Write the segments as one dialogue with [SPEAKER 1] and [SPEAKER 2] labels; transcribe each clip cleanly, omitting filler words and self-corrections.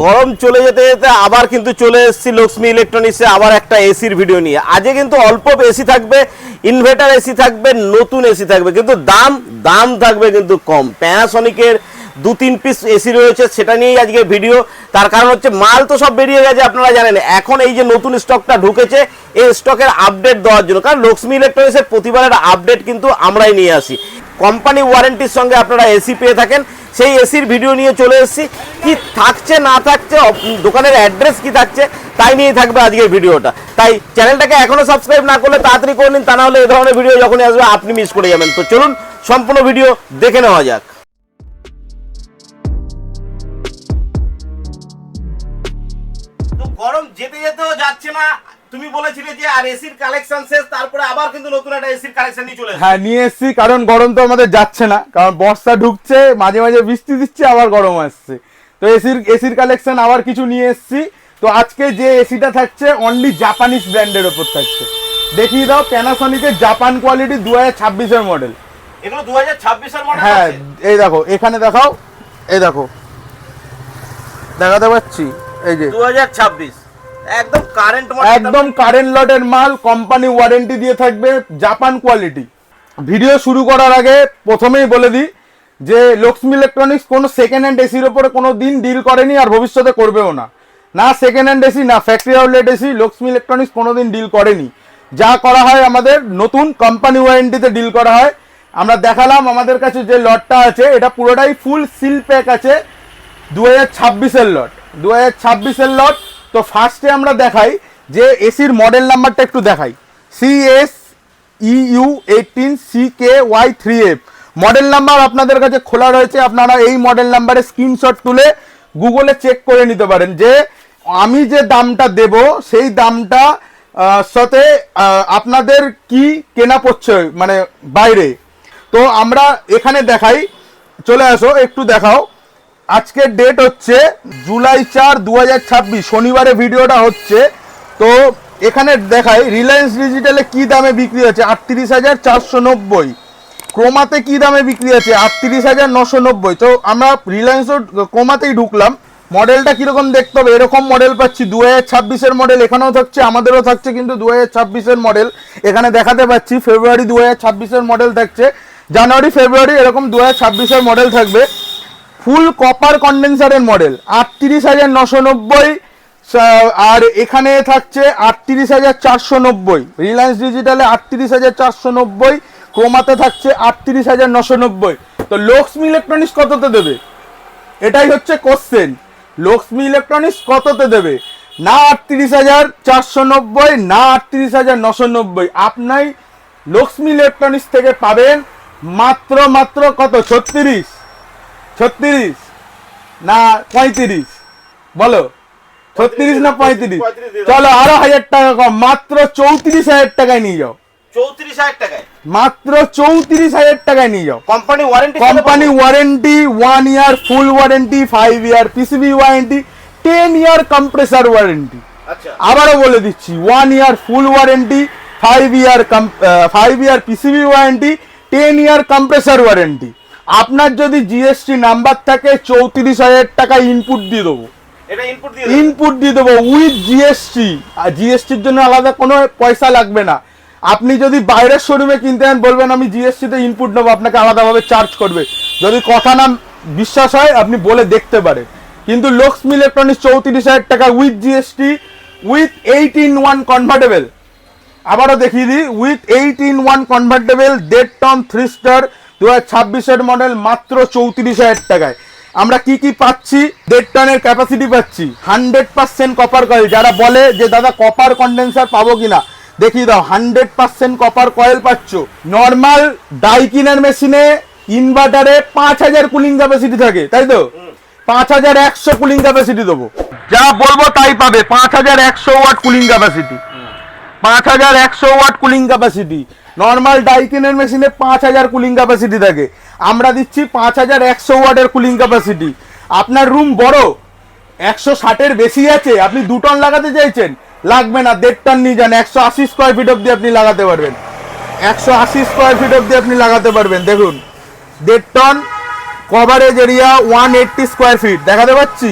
[SPEAKER 1] গরম চলে যেতে যেতে আবার কিন্তু চলে এসেছি লক্ষ্মী ইলেকট্রনিক্সে আবার একটা এসির ভিডিও নিয়ে। আজকে কিন্তু অল্প এসি থাকবে, ইনভার্টার এসি থাকবে, নতুন এসি থাকবে, কিন্তু দাম থাকবে কিন্তু কম। প্যানাসনিকের 2-3 পিস এসি রয়েছে, সেটা নিয়েই আজকে ভিডিও। তার কারণ হচ্ছে মাল তো সব বেরিয়ে গেছে, আপনারা জানেন। এখন এই যে নতুন স্টকটা ঢুকেছে, এই স্টকের আপডেট দেওয়ার জন্য, কারণ লক্ষ্মী ইলেকট্রনিক্সের প্রতিবারের আপডেট কিন্তু আমরাই নিয়ে আসি। কোম্পানি ওয়ারেন্টির সঙ্গে আপনারা এসি পেয়ে থাকেন, সেই এসির ভিডিও নিয়ে চলে এসেছি। কি থাকছে না থাকছে, দোকানের অ্যাড্রেস কি থাকছে, তাই নিয়ে থাকবে আজকের ভিডিওটা। তাই চ্যানেলটাকে এখনো সাবস্ক্রাইব না করলে তাড়াতাড়ি করে নিন, তা না হলে এই ধরনের ভিডিও যখনই আসবে আপনি মিস করে যাবেন। তো চলুন সম্পূর্ণ ভিডিও দেখে নেওয়া যাক। তো গরম যেতে যেতেও যাচ্ছে না, তুমি বলেছিলে যে আর এসির কালেকশন শেষ, তারপরে আবার কিন্তু নতুন একটা এসির কালেকশন নিয়ে চলে এসেছে।
[SPEAKER 2] হ্যাঁ, নিয়ে এসেছি, কারণ গরম তো আমাদের যাচ্ছে না, কারণ বর্ষা ঢুকছে, মাঝে মাঝে বৃষ্টি দিচ্ছে, আবার গরম আসছে। তো এসির কালেকশন আবার কিছু নিয়ে এসেছি। তো আজকে যে এসিটা থাকছে অনলি জাপানিজ ব্র্যান্ডের ওপর থাকছে। দেখিয়ে দাও, প্যানাসনিকের জাপান কোয়ালিটি 2026 এর মডেল।
[SPEAKER 1] এগুলো 2026 এর মডেল।
[SPEAKER 2] হ্যাঁ, এই দেখো, এখানে দেখাও, এই দেখো, দেখাতে পাচ্ছি, এই যে
[SPEAKER 1] 2026 একদম কারেন্ট মডেল,
[SPEAKER 2] একদম কারেন্ট লটের মাল, কোম্পানি ওয়ারেন্টি দিয়ে থাকবে, জাপান কোয়ালিটি। ভিডিও শুরু করার আগে প্রথমেই বলে দিই যে লক্ষ্মী ইলেকট্রনিক্স কোনো সেকেন্ড হ্যান্ড এসির ওপরে কোনো দিন ডিল করেনি, আর ভবিষ্যতে করবেও না। না সেকেন্ড হ্যান্ড এসি, না factory outlet AC Lakshmi electronics কোনো দিন ডিল করেনি। যা করা হয় আমাদের নতুন কোম্পানি ওয়ারেন্টিতে ডিল করা হয়। আমরা দেখালাম আমাদের কাছে যে লটটা আছে, এটা পুরোটাই ফুল সিল প্যাক আছে, 2026 এর লট, 2026 এর লট। তো ফার্স্টে আমরা দেখাই যে এসির মডেল নাম্বারটা একটু দেখাই, CSEU18CKY3F মডেল নাম্বার আপনাদের কাছে খোলা রয়েছে। আপনারা এই মডেল নাম্বারে স্ক্রিনশট তুলে গুগলে চেক করে নিতে পারেন যে আমি যে দামটা দেব সেই দামটা সাথে আপনাদের কি কেনা পড়ছে মানে বাইরে। তো আমরা এখানে দেখাই, চলে আসো একটু দেখাও। আজকের ডেট হচ্ছে জুলাই 4, 2026, শনিবারে ভিডিওটা হচ্ছে। তো এখানে দেখাই রিলায়েন্স ডিজিটালে কি দামে বিক্রি আছে, 38,490। ক্রোমাতে কি দামে বিক্রি আছে, 38,990। তো আমরা রিলায়েন্স ক্রোমাতেই ঢুকলাম। মডেলটা কিরকম দেখতে হবে, এরকম মডেল পাচ্ছি, 2026 এর মডেল এখানেও থাকছে, আমাদেরও থাকছে, কিন্তু 2026 এর মডেল এখানে দেখাতে পাচ্ছি। ফেব্রুয়ারি 2026 এর মডেল থাকছে, জানুয়ারি ফেব্রুয়ারি এরকম 2026 এর মডেল থাকবে। ফুল কপার কন্ডেন্সারের মডেল 38,990, আর এখানে থাকছে 38,490। রিলায়েন্স ডিজিটালে 38,490, ক্রোমাতে থাকছে 38,990। তো লক্ষ্মী ইলেকট্রনিক্স কততে দেবে, এটাই হচ্ছে কোশ্চেন। লক্ষ্মী ইলেকট্রনিক্স কততে দেবে? না 38,490, না 38,990। আপনি লক্ষ্মী ইলেকট্রনিক্স থেকে পাবেন মাত্র কত, 36 না 35, বলো 36 না 35? চলো আরো 1000 টাকা কম, মাত্র 34,000 টাকায় নিয়ে যাও।
[SPEAKER 1] 34,000 টাকায়,
[SPEAKER 2] মাত্র 34,000 টাকায় নিয়ে যাও।
[SPEAKER 1] কোম্পানি ওয়ারেন্টি,
[SPEAKER 2] 1 ইয়ার ফুল ওয়ারেন্টি, 5 ইয়ার পিসিবি ওয়ারেন্টি, 10 ইয়ার কম্প্রেসার ওয়ারেন্টি।
[SPEAKER 1] আচ্ছা,
[SPEAKER 2] আবারও বলে দিচ্ছি, 1 ইয়ার ফুল ওয়ারেন্টি, 5 ইয়ার পিসিবি ওয়ারেন্টি, 10 ইয়ার কম্প্রেসার ওয়ারেন্টি। আপনার যদি জিএসটি নাম্বার থাকে 34,000 টাকা ইনপুট দিয়ে দেবো, ইনপুট দিয়ে দেবো উইথ জিএসটি। আর জিএসটির জন্য আলাদা কোনো পয়সা লাগবে না। আপনি যদি বাইরের শোরুমে কিনতে চান, বলবেন আমি জিএসটিতে ইনপুট নেবো, আপনাকে আলাদাভাবে চার্জ করবে। যদি কথা না বিশ্বাস হয় আপনি বলে দেখতে পারেন। কিন্তু লক্ষ্মী ইলেকট্রনিক্স 34,000 টাকা with GST, with 8-in-1 convertible. আবারও দেখিয়ে দিই, with 8-in-1 convertible, 1.5 ton 3 star 2026 এর মডেল, মাত্র 34,000 টাকায়। আমরা কি কি পাচ্ছি, 1.5 টনের ক্যাপাসিটি পাচ্ছি, 100% কপার কয়েল। যারা বলে যে দাদা কপার কন্ডেন্সার পাবো কিনা, দেখিয়ে দাও, 100% কপার কয়েল পাচ্ছ। নর্মাল ডাইকিনার মেশিনে ইনভার্টারে 5,000 কুলিং ক্যাপাসিটি থাকে, তাই তো? 5,100 কুলিং ক্যাপাসিটি দেবো, যা বলবো তাই পাবে। 5,100 watt cooling capacity, 5,100 watt cooling capacity. Normal ডাইকিনের মেশিনে 5,000 কুলিং ক্যাপাসিটি থাকে, আমরা দিচ্ছি 5,100 ওয়াটের কুলিং ক্যাপাসিটি। আপনার রুম বড়, 160-এর বেশি আছে, আপনি 2 টন লাগাতে চাইছেন, লাগবে না, 1.5 টন নিয়ে যান, 180 স্কোয়ার ফিট অব্দি আপনি লাগাতে পারবেন, 180 স্কোয়ার ফিট অব্দি আপনি লাগাতে পারবেন। দেখুন 1.5 ton, coverage area 180 square feet, দেখাতে পাচ্ছি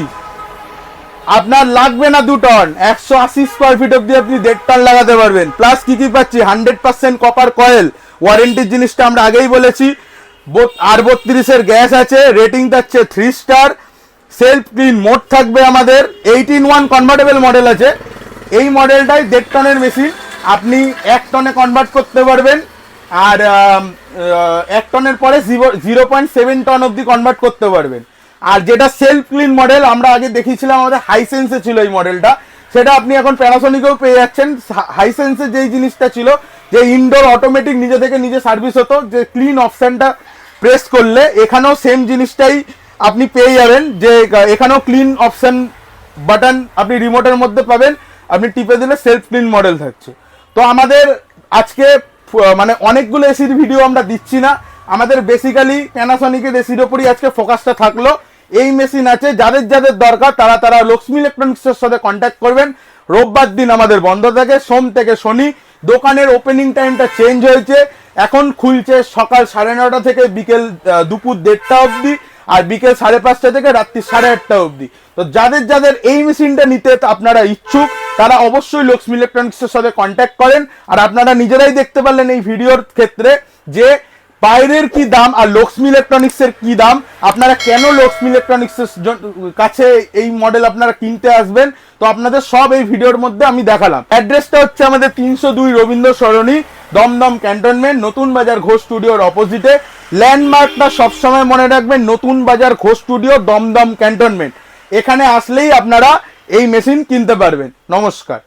[SPEAKER 2] আপনার লাগবে না 2 টন, 180 স্কোয়ার ফিট অব্দি আপনি 1.5 টন লাগাতে পারবেন। প্লাস কি কি পাচ্ছি, 100% কপার কয়েল, ওয়ারেন্টির জিনিসটা আমরা আগেই বলেছি। R32 এর গ্যাস আছে, রেটিং থাকছে 3 স্টার, সেলফ ক্লিন মোড থাকবে আমাদের। 18-1 কনভার্টেবল মডেল আছে, এই মডেলটাই 1.5 টনের মেশিন, আপনি 1 টনে কনভার্ট করতে পারবেন। আর 1 টনের পরে 0.7 টন অব্দি কনভার্ট করতে পারবেন। আর যেটা সেলফ ক্লিন মডেল আমরা আগে দেখিয়েছিলাম, আমাদের হাইসেন্সে ছিল এই মডেলটা, সেটা আপনি এখন প্যানাসোনিকেও পেয়ে যাচ্ছেন। হাইসেন্সে যেই জিনিসটা ছিল যে ইনডোর অটোমেটিক নিজে থেকে নিজে সার্ভিস হতো, যে ক্লিন অপশনটা প্রেস করলে এখানেও সেম জিনিসটাই আপনি পেয়ে যাবেন, যে এখানেও ক্লিন অপশন বাটন আপনি রিমোটের মধ্যে পাবেন, আপনি টিপে দিলে সেলফ ক্লিন মডেল থাকছে। তো আমাদের আজকে মানে অনেকগুলো এসির ভিডিও আমরা দিচ্ছি না, আমাদের বেসিক্যালি প্যানাসোনিকের এসির ওপরই আজকে ফোকাসটা থাকলো। এই মেশিন আছে, যাদের যাদের দরকার তারা লক্ষ্মী ইলেকট্রনিক্সের সাথে কন্ট্যাক্ট করবেন। রোববার দিন আমাদের বন্ধ থাকে, সোম থেকে শনি। দোকানের ওপেনিং টাইমটা চেঞ্জ হয়েছে, এখন খুলছে সকাল 9:30 থেকে বিকেল দুপুর 1:30 অবধি, আর বিকেল 5:30 থেকে রাত্রি 8:30 অবধি। তো যাদের যাদের এই মেশিনটা নিতে আপনারা ইচ্ছুক, তারা অবশ্যই লক্ষ্মী ইলেকট্রনিক্সের সাথে কন্ট্যাক্ট করেন। আর আপনারা নিজেরাই দেখতে পারলেন এই ভিডিওর ক্ষেত্রে যে বাইরের কি দাম আর লক্ষ্মী ইলেকট্রনিক্সের কি দাম, আপনারা কেন লক্ষ্মী ইলেকট্রনিক্সের কাছে এই মডেল আপনারা কিনতে আসবেন, তো আপনাদের সব এই ভিডিওর মধ্যে আমি দেখালাম। অ্যাড্রেসটা হচ্ছে আমাদের 302 রবীন্দ্র সরণি, দমদম ক্যান্টনমেন্ট, নতুন বাজার ঘোষ স্টুডিওর অপোজিটে। ল্যান্ডমার্কটা সবসময় মনে রাখবেন, নতুন বাজার ঘোষ স্টুডিও, দমদম ক্যান্টনমেন্ট। এখানে আসলেই আপনারা এই মেশিন কিনতে পারবেন। নমস্কার।